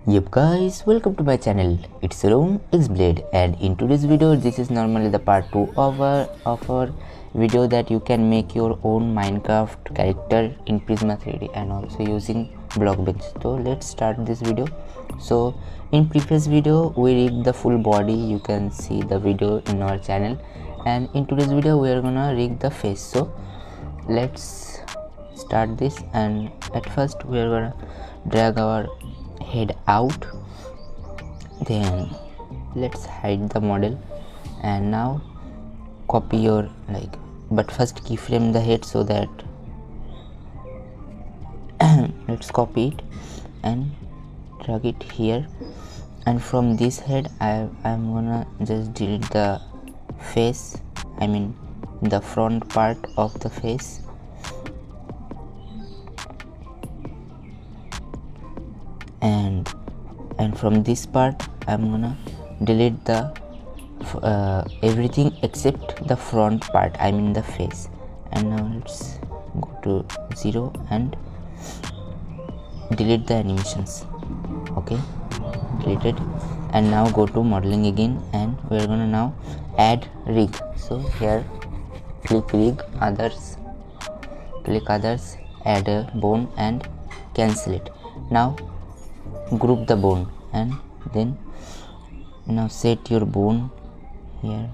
Yup guys, welcome to my channel. It's Room X Blade, and in today's video this is normally the part 2 of our video that you can make your own Minecraft character in Prisma 3D and also using Blockbench. So let's start this video. So in previous video we rigged the full body, you can see the video in our channel, and in today's video we are gonna rig the face. So let's start this, and at first we are gonna drag our head out, then let's hide the model, and now copy your but first keyframe the head so that let's copy it and drag it here, and from this head I'm gonna just delete the face, I mean the front part of the face, and from this part I'm gonna delete the everything except the front part, I mean the face. And now let's go to 0 and delete the animations. Okay, deleted. And now go to modeling again, and we're gonna now add rig. So here click rig, others, click others, add a bone and cancel it. Now group the bone, and then now set your bone here.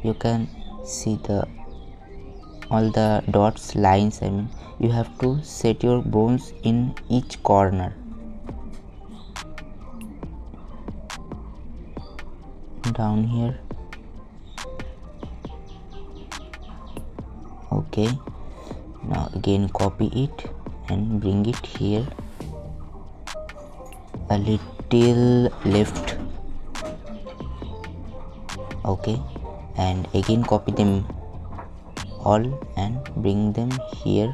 You can see the all the dots, lines, I mean you have to set your bones in each corner. Down here. Okay, now again copy it and bring it here a little left. Okay, and again copy them all and bring them here,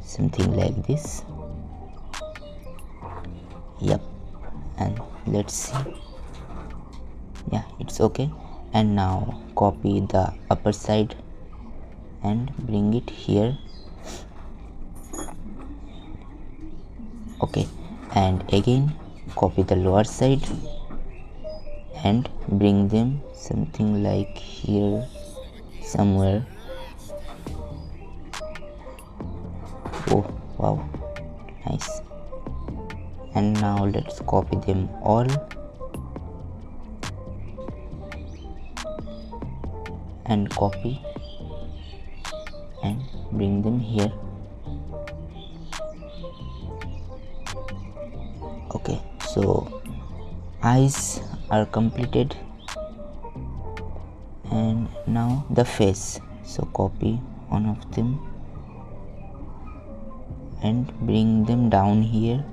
something like this. Yep, and let's see. Yeah, it's okay. And now copy the upper side and bring it here. Okay, and again copy the lower side and bring them something like here somewhere. Oh wow, nice. And now let's copy them all and copy and bring them here. Okay, so eyes are completed, and now the face. So copy one of them and bring them down here.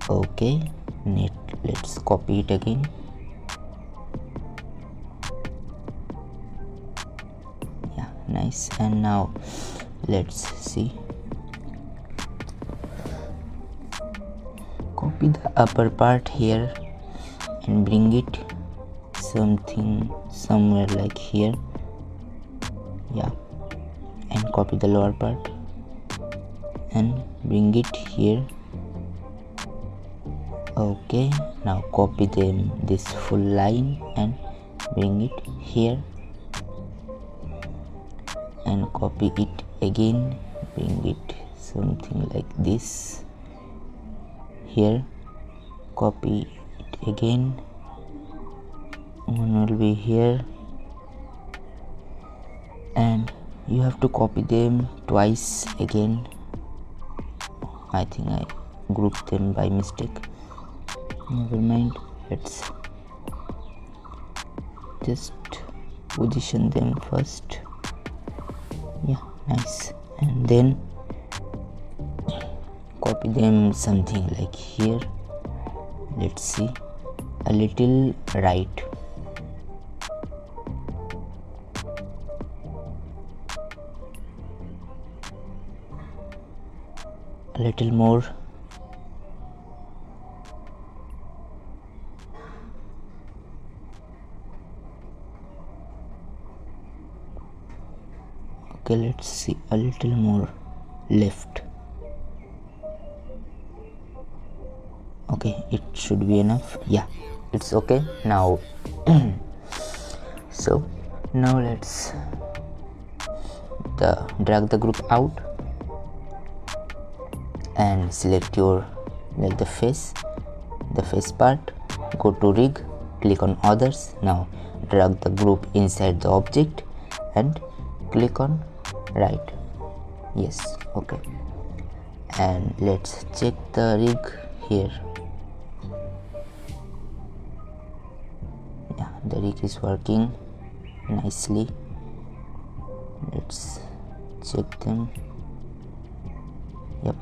Okay, let's copy it again. Yeah, nice. And now let's see, copy the upper part here and bring it something somewhere like here. Yeah, and copy the lower part and bring it here. Okay, now copy them this full line and bring it here, and copy it again, bring it something like this here. Copy it again, one will be here, and you have to copy them twice again. I think I grouped them by mistake. Never mind, let's just position them first. Yeah, nice. And then copy them something like here. Let's see, a little right. A little more. Okay, let's see a little more left. Okay, it should be enough. Yeah, it's okay now. So now let's drag the group out and select your the face part. Go to rig, click on others. Now drag the group inside the object and click on right. Yes, okay. And let's check the rig here. Yeah, the rig is working nicely. Let's check them. Yep.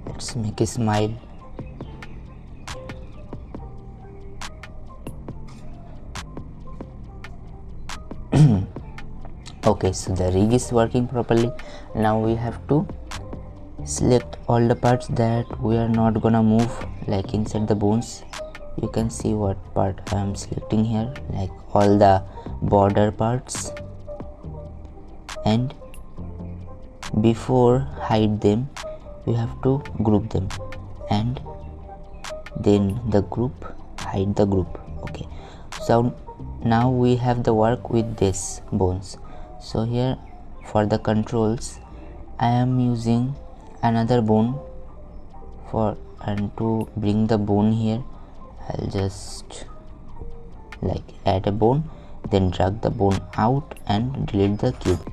Let's make a smile. Okay, so the rig is working properly. Now we have to select all the parts that we are not gonna move, like inside the bones. You can see what part I am selecting here, like all the border parts, and before hide them you have to group them, and then the group, hide the group. Okay, so now we have the work with this bones. So here for the controls I am using another bone and to bring the bone here I'll just like add a bone, then drag the bone out and delete the cube.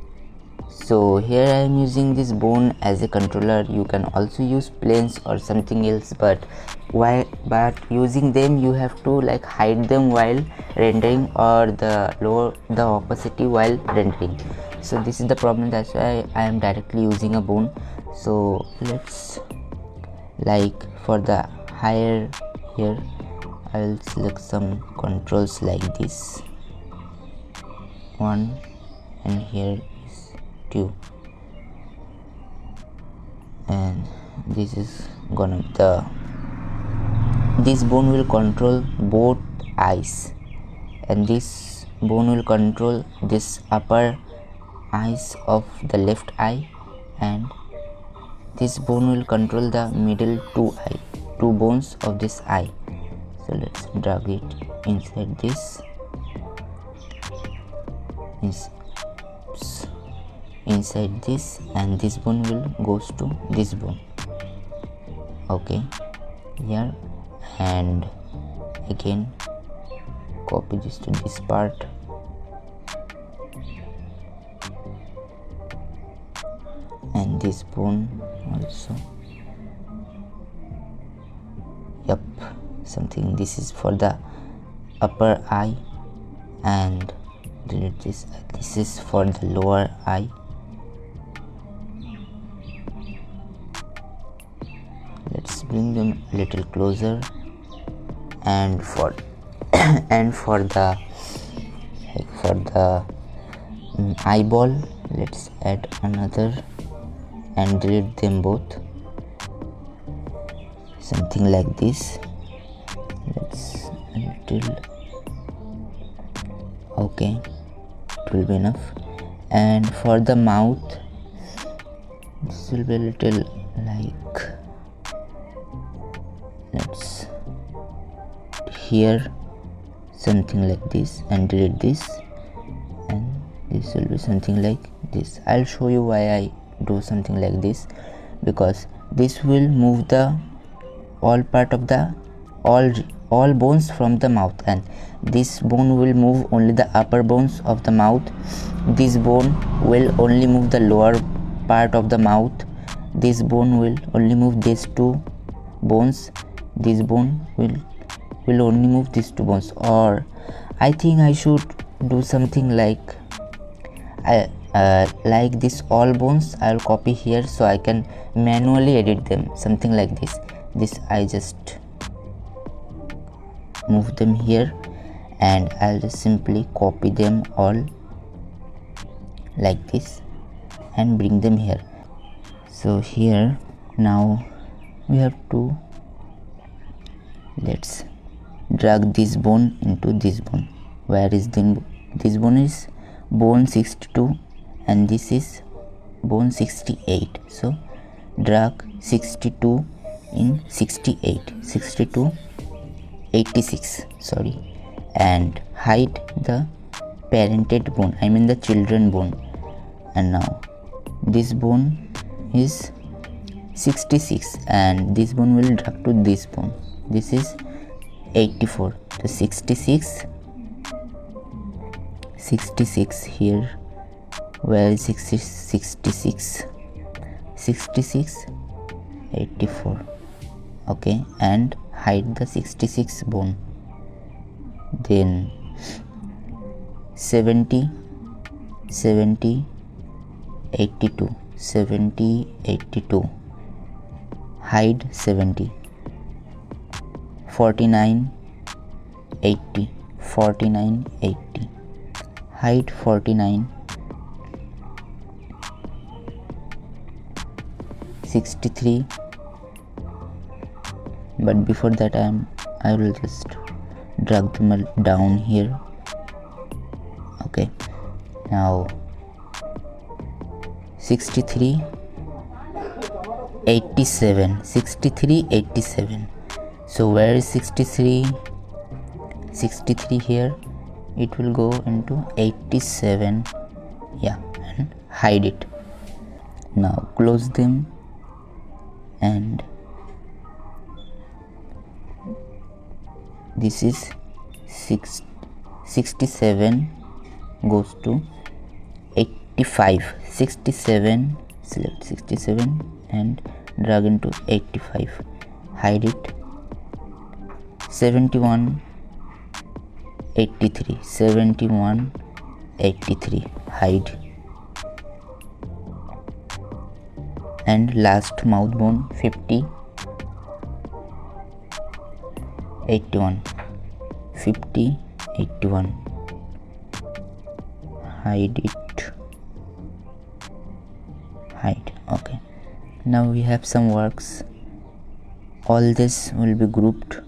So here I am using this bone as a controller. You can also use planes or something else, but using them you have to like hide them while rendering, or lower the opacity while rendering. So this is the problem, that's why I am directly using a bone. So let's, like for the higher here I'll select some controls like this, 1, and here is 2, and this is gonna this bone will control both eyes, and this bone will control this upper eyes of the left eye, and this bone will control the middle two bones of this eye. So let's drag it inside this, inside this, and this bone will goes to this bone. Okay, here, and again copy this to this part, and this bone also. Yep, something, this is for the upper eye, and delete this. This is for the lower eye. Let's bring them a little closer, and for and for the eyeball let's add another and delete them both, something like this. Let's a little, okay, it will be enough. And for the mouth this will be a little like, let's here something like this, and delete this, and this will be something like this. I'll show you why I do something like this, because this will move the all part of the all bones from the mouth, and this bone will move only the upper bones of the mouth. This bone will only move the lower part of the mouth. This bone will only move these two bones. This bone will only move these two bones. Or I think I should do something like like this all bones I'll copy here, so I can manually edit them, something like this. I just move them here, and I'll just simply copy them all like this and bring them here. So here now we have to, let's drag this bone into this bone. Where is this bone? Is bone 62 and this is bone 68. So drag 62 in 68, 62, 86, sorry, and hide the parented bone, I mean the children bone. And now this bone is 66 and this bone will drag to this bone. This is 84. So 66 here. Where is 66? 66, 84. Okay, and hide the 66 bone. Then 70, 82, 82, hide 70. 49, 80, 80, hide 49. 63, but before that I will just drag them down here. Okay, now 63, 87, 63, 87. So where is 63? 63 here. It will go into 87. Yeah, and hide it. Now close them, and this is 67 goes to 85. 67, select 67 and drag into 85, hide it. 71, 83, 71, 83, hide. And last mouth bone 50, 81, 50, 81, hide it, hide. Okay, now we have some works. All this will be grouped.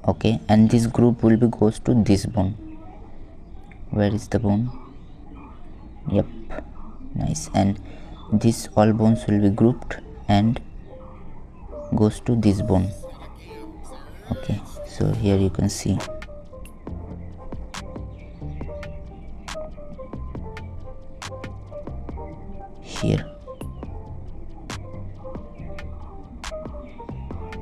Okay, and this group will be goes to this bone. Where is the bone? Yep, nice. And this all bones will be grouped and goes to this bone. Okay, so here you can see here.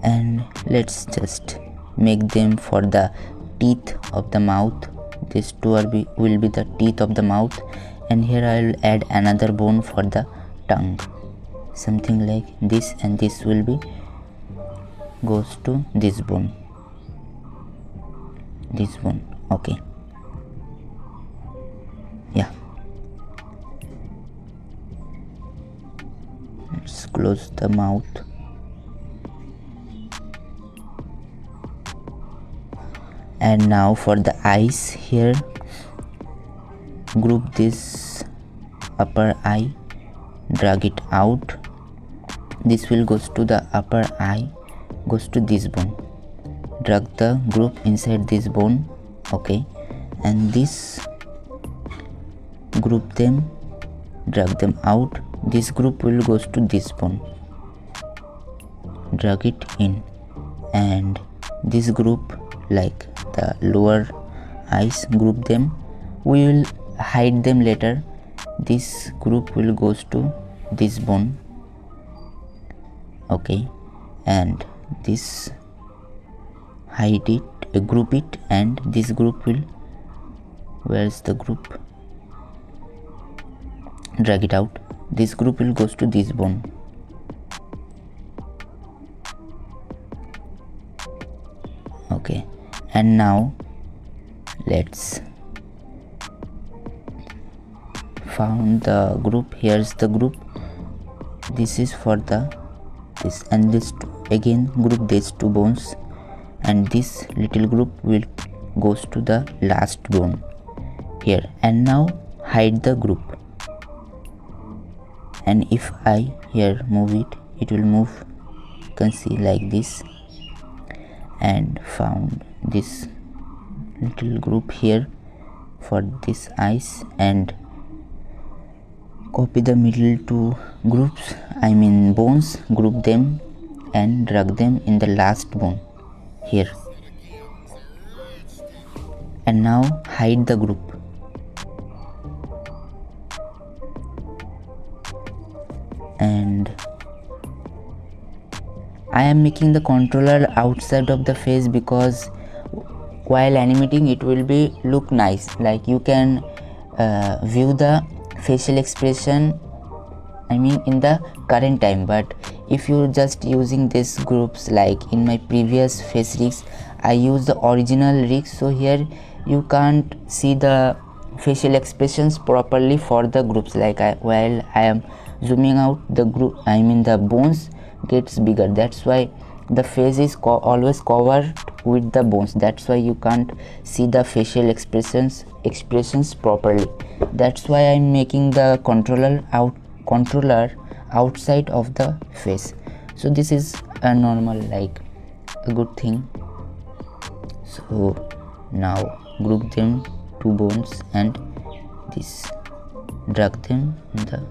And let's just make them for the teeth of the mouth. These two will be the teeth of the mouth, and here I will add another bone for the tongue, something like this, and this will be goes to this bone, this bone. Okay, yeah, let's close the mouth. And now for the eyes, here group this upper eye, drag it out. This will goes to the upper eye, goes to this bone. Drag the group inside this bone. Okay, and this group them, drag them out. This group will goes to this bone. Drag it in, and this group, like the lower eyes, group them. We will hide them later. This group will goes to this bone. Okay, and this hide it, group it, and this group will, where's the group, drag it out. This group will goes to this bone. Okay, and now let's found the group. Here's the group. This is for the this, and this again group these two bones, and this little group will goes to the last bone here. And now hide the group, and if I here move it, it will move, you can see like this. and found this little group here for this eyes, and copy the middle two groups, bones, group them and drag them in the last bone here, and now hide the group. And I am making the controller outside of the face because while animating it will be look nice, like you can view the facial expression in the current time. But if you're just using these groups, like in my previous face rigs I use the original rigs, so here you can't see the facial expressions properly for the groups. Like while I am zooming out, the group the bones gets bigger, that's why the face is always covered with the bones, that's why you can't see the facial expressions properly. That's why I'm making the controller outside of the face. So this is a normal, like a good thing. So now group them two bones and this, drag them in the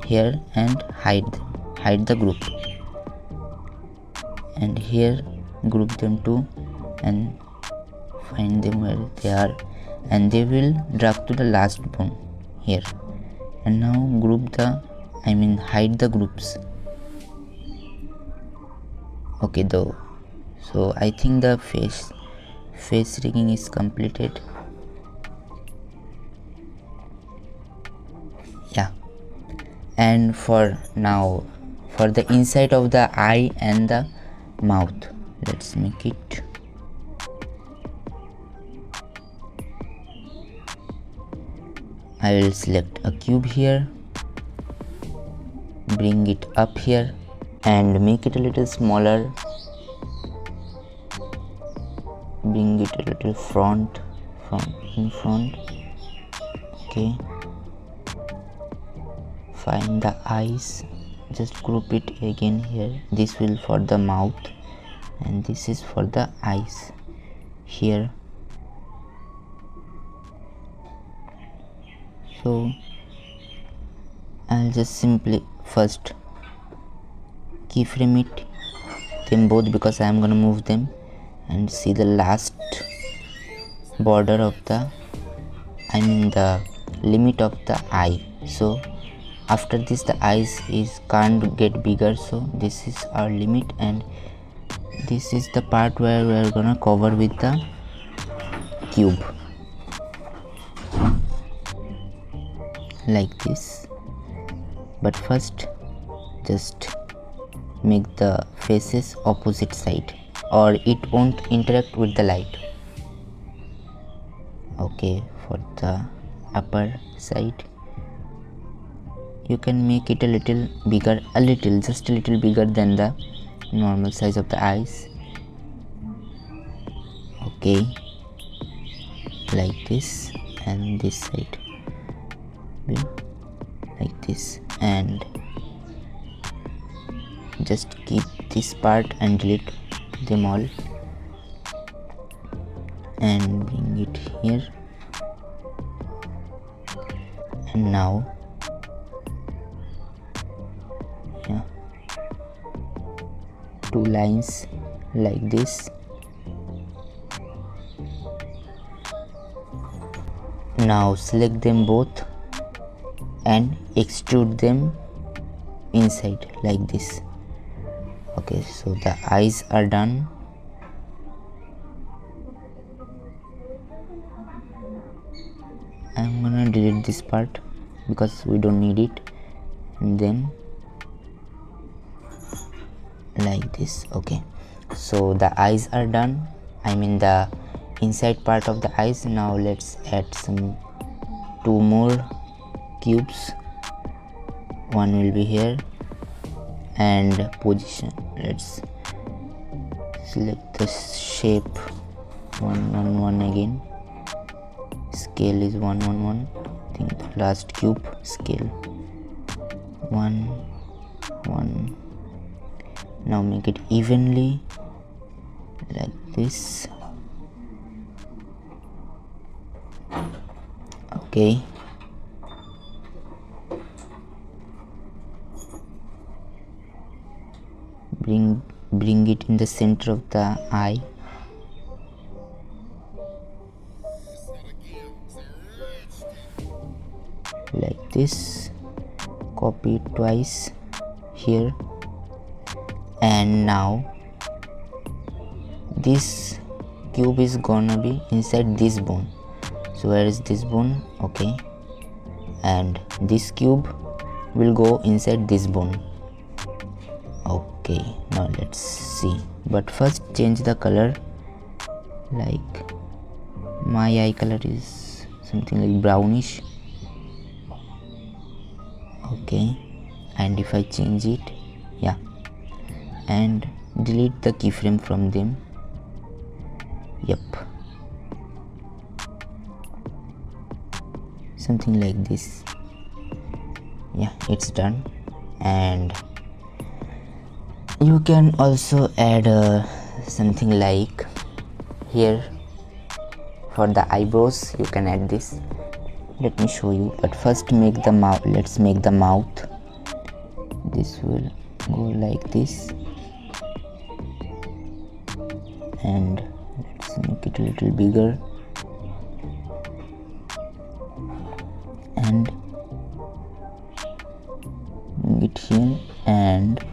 here and hide the group, and here group them too and find them where they are, and they will drag to the last bone here. And now group the hide the groups. Okay though, so I think the face rigging is completed. Yeah, and for now, for the inside of the eye and the mouth, let's make it. I will select a cube here, bring it up here and make it a little smaller, bring it a little in front. Okay, find the eyes, just group it again here. This will for the mouth and this is for the eyes here. So I'll just simply first keyframe it them both because I am gonna move them, and see the last border of the the limit of the eye. So after this the eyes can't get bigger, so this is our limit, and this is the part where we are gonna cover with the cube like this. But first just make the faces opposite side or it won't interact with the light. Okay, for the upper side you can make it a little bigger, just a little bigger than the normal size of the eyes. Okay, like this, and this side like this, and just keep this part and delete them all and bring it here. And now two lines like this. Now select them both and extrude them inside like this. Okay, so the eyes are done. I'm gonna delete this part because we don't need it, and then like this. Okay, so the eyes are done, the inside part of the eyes. Now let's add some two more cubes. One will be here, and position, let's select the shape 111 again, scale is 111. I think the last cube scale 1 1. Now make it evenly like this. Okay, bring it in the center of the eye, like this. Copy it twice here, and now this cube is gonna be inside this bone. So where is this bone? Okay, and this cube will go inside this bone. Okay, now let's see, but first change the color. Like my eye color is something like brownish. Okay, and if I change it, yeah, and delete the keyframe from them. Yep, something like this. Yeah, it's done. And you can also add something like here for the eyebrows. You can add this. Let me show you, but first make the mouth. Let's make the mouth. This will go like this, and let's make it a little bigger, and bring it here, and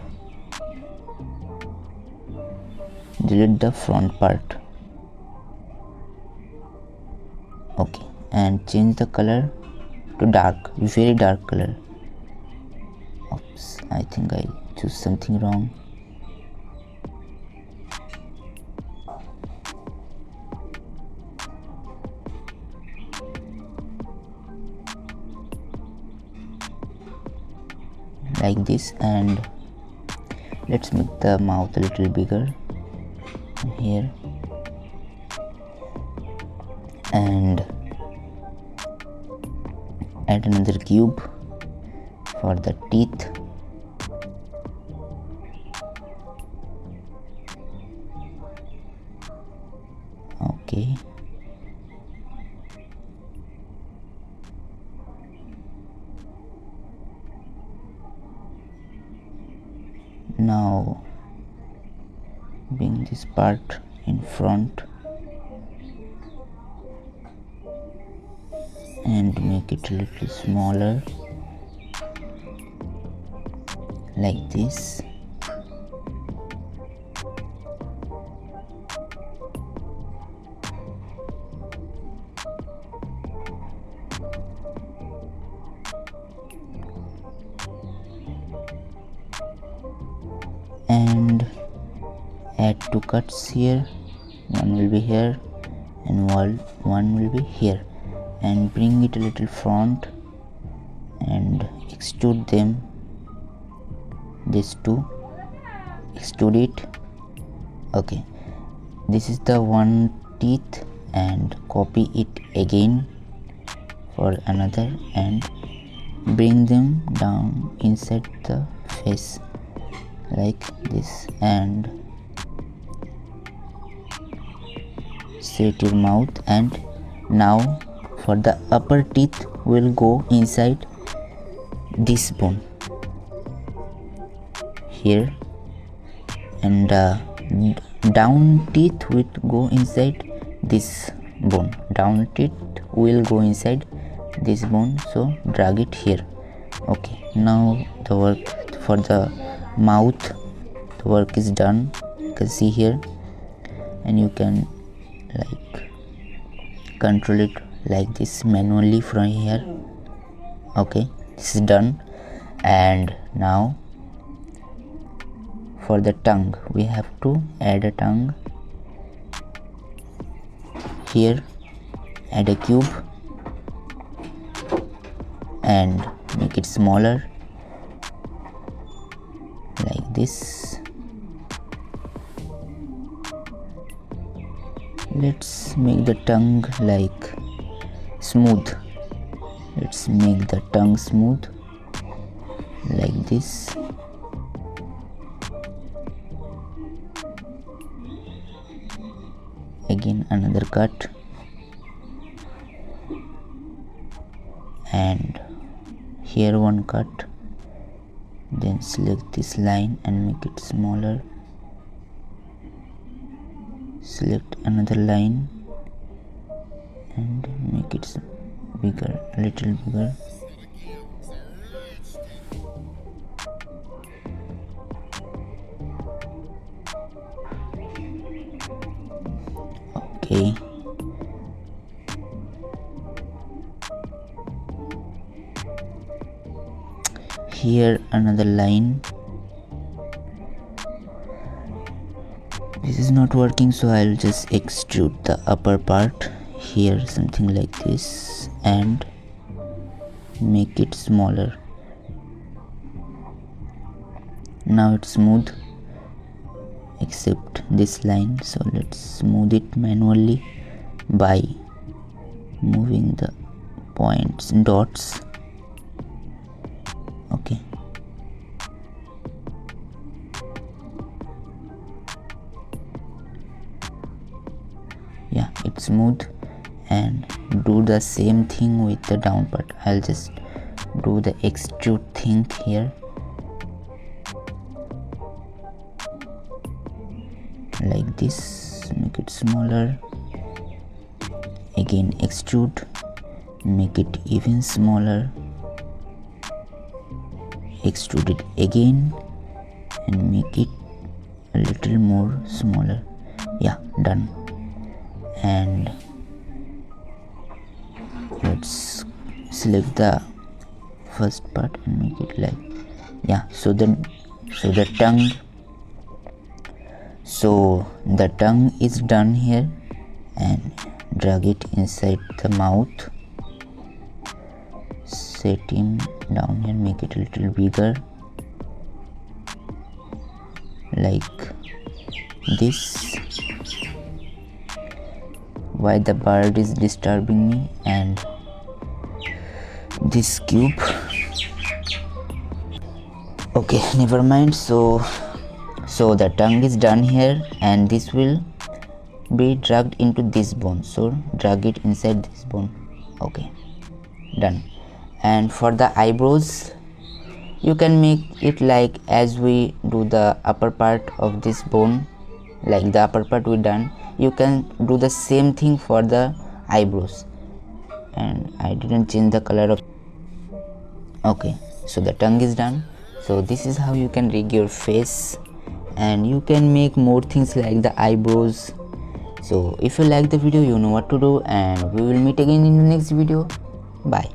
delete the front part. Okay, and change the color to dark, very dark color. Oops, I think I choose something wrong. Like this, and let's make the mouth a little bigger here, and add another cube for the teeth. Okay, now bring this part in front and make it a little smaller, like this. And add two cuts here. One will be here and one will be here, and bring it a little front and extrude them. These two, extrude it. Okay, this is the one teeth, and copy it again for another, and bring them down inside the face like this, and set your mouth. And now for the upper teeth will go inside this bone here, and down teeth will go inside this bone. Down teeth will go inside this bone, so drag it here. Okay, now the work for the mouth, the work is done. You can see here, and you can like control it like this manually from here. Okay, this is done. And now for the tongue, we have to add a tongue here. Add a cube and make it smaller like this. Let's make the tongue like smooth. Let's make the tongue smooth like this. again another cut, and here one cut. Then select this line and make it smaller. Select another line and make it bigger, a little bigger. Okay. Here another line. This is not working, so I'll just extrude the upper part here, something like this, and make it smaller. Now it's smooth except this line, so let's smooth it manually by moving the points, dots. Okay. Yeah, it's smooth. And do the same thing with the down part. I'll just do the extrude thing here, like this. Make it smaller. Again extrude, make it even smaller. Extrude it again and make it a little more smaller. Yeah, done. And let's select the first part and make it like, yeah, so the tongue is done here, and drag it inside the mouth. Set him down here, make it a little bigger, like this. Why the bird is disturbing me? And this cube. Okay, never mind. So the tongue is done here, and this will be dragged into this bone, so drag it inside this bone. Okay, done. And for the eyebrows, you can make it like as we do the upper part of this bone, like the upper part we done, you can do the same thing for the eyebrows. And I didn't change the color of. Okay, so the tongue is done. So this is how you can rig your face, and you can make more things like the eyebrows. So if you like the video, you know what to do, and we will meet again in the next video. Bye.